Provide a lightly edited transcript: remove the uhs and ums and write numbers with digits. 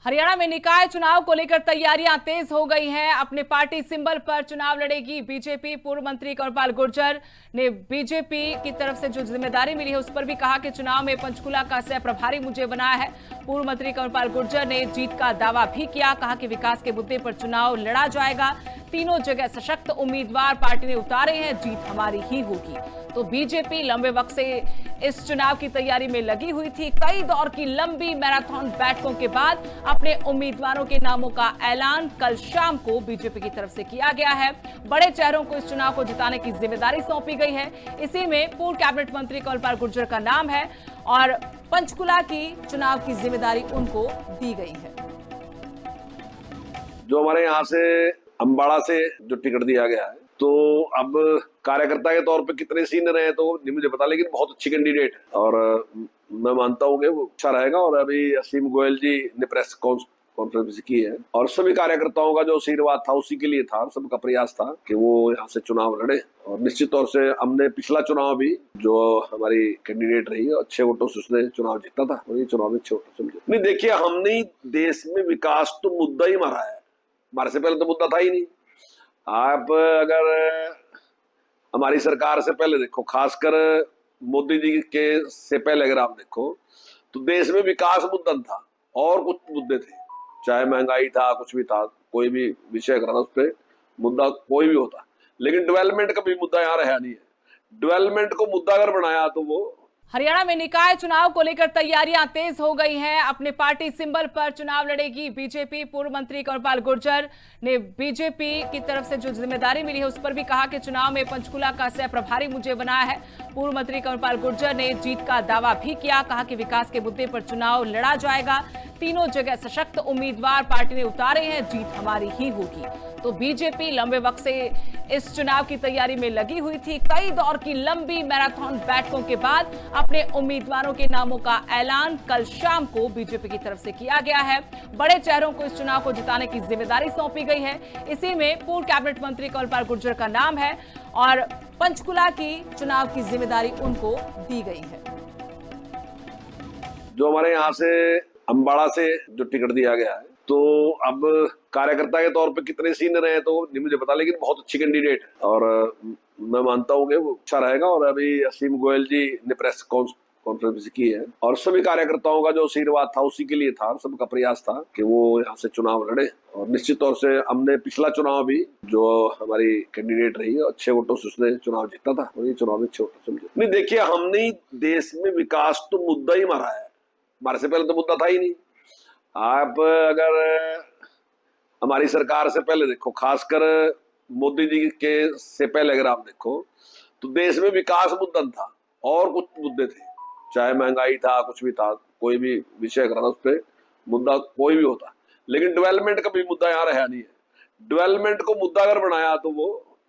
हरियाणा में निकाय चुनाव को लेकर तैयारियां तेज हो गई हैं। अपने पार्टी सिंबल पर चुनाव लड़ेगी बीजेपी। पूर्व मंत्री कंवरपाल गुर्जर ने बीजेपी की तरफ से जो जिम्मेदारी मिली है उस पर भी कहा कि चुनाव में पंचकुला का सह प्रभारी मुझे बनाया है। पूर्व मंत्री कंवरपाल गुर्जर ने जीत का दावा भी किया। कहा कि विकास के मुद्दे पर चुनाव लड़ा जाएगा। तीनों जगह सशक्त उम्मीदवार पार्टी ने उतारे हैं, जीत हमारी ही होगी। तो बीजेपी लंबे वक्त से इस चुनाव की तैयारी में लगी हुई थी। कई दौर की लंबी मैराथन बैठकों के बाद अपने उम्मीदवारों के नामों का ऐलान कल शाम को बीजेपी की तरफ से किया गया है। बड़े चेहरों को इस चुनाव को जिताने की जिम्मेदारी सौंपी गई है। इसी में पूर्व कैबिनेट मंत्री कंवरपाल गुर्जर का नाम है और पंचकुला की चुनाव की जिम्मेदारी उनको दी गई है। जो हमारे यहाँ से अम्बाड़ा से जो टिकट दिया गया है, तो अब कार्यकर्ता के तौर पे कितने सीनियर हैं तो नहीं मुझे पता, लेकिन बहुत अच्छी कैंडिडेट है और मैं मानता हूँ कि वो अच्छा रहेगा। और अभी असीम गोयल जी ने प्रेस कॉन्फ्रेंस की है और सभी कार्यकर्ताओं का जो आशीर्वाद था उसी के लिए था, सबका प्रयास था कि वो यहाँ से चुनाव लड़े। और निश्चित तौर से हमने पिछला चुनाव भी जो हमारी कैंडिडेट रही अच्छे वोटों से उसने चुनाव जीता था और ये चुनाव भी अच्छे वोटों से। नहीं देखिए, हमने देश में विकास तो मुद्दा ही मारा है, हमारे से पहले तो मुद्दा था ही नहीं। आप अगर हमारी सरकार से पहले देखो, खासकर मोदी जी के से पहले अगर आप देखो तो देश में विकास मुद्दा था और कुछ मुद्दे थे, चाहे महंगाई था, कुछ भी था, कोई भी विषय करना उस पर मुद्दा कोई भी होता, लेकिन डेवलपमेंट का भी मुद्दा यहाँ रहा नहीं है। डेवलपमेंट को मुद्दा अगर बनाया तो वो हरियाणा में निकाय चुनाव को लेकर तैयारियां तेज हो गई हैं। अपने पार्टी सिंबल पर चुनाव लड़ेगी बीजेपी। पूर्व मंत्री कंवरपाल गुर्जर ने बीजेपी की तरफ से जो जिम्मेदारी मिली है उस पर भी कहा कि चुनाव में पंचकुला का सह प्रभारी मुझे बनाया है। पूर्व मंत्री कंवरपाल गुर्जर ने जीत का दावा भी किया। कहा कि विकास के मुद्दे पर चुनाव लड़ा जाएगा। तीनों जगह सशक्त उम्मीदवार पार्टी ने उतारे हैं, जीत हमारी ही होगी। तो बीजेपी लंबे वक्त से इस चुनाव की तैयारी में लगी हुई थी। कई दौर की लंबी मैराथन बैठकों के बाद अपने उम्मीदवारों के नामों का ऐलान कल शाम को बीजेपी की तरफ से किया गया है। बड़े चेहरों को इस चुनाव को जिताने की जिम्मेदारी सौंपी गई है। इसी में पूर्व कैबिनेट मंत्री कंवरपाल गुर्जर का नाम है और पंचकुला की चुनाव की जिम्मेदारी उनको दी गई है। जो हमारे यहाँ से अम्बाड़ा से जो टिकट दिया गया है, तो अब कार्यकर्ता के तौर पे कितने सीनियर हैं तो नहीं मुझे पता, लेकिन बहुत अच्छी कैंडिडेट है और मैं मानता हूँ कि वो अच्छा रहेगा। और अभी असीम गोयल जी ने प्रेस कॉन्फ्रेंस की है और सभी कार्यकर्ताओं का जो आशीर्वाद था उसी के लिए था, सबका प्रयास था कि वो यहाँ से चुनाव लड़े। और निश्चित तौर से हमने पिछला चुनाव भी जो हमारी कैंडिडेट रही अच्छे वोटों से उसने चुनाव जीता था और ये चुनाव भी अच्छे वोटों से। नहीं देखिए, हमने देश में विकास तो मुद्दा ही मारा है, हमारे से पहले तो मुद्दा था ही नहीं। आप अगर हमारी सरकार से पहले देखो, खासकर मोदी जी के से पहले अगर आप देखो तो देश में विकास मुद्दा था और कुछ मुद्दे थे, चाहे महंगाई था, कुछ भी था, कोई भी विषय करना उस पर मुद्दा कोई भी होता, लेकिन डेवलपमेंट का भी मुद्दा यहाँ रहा नहीं है। डेवलपमेंट को मुद्दा अगर बनाया तो वो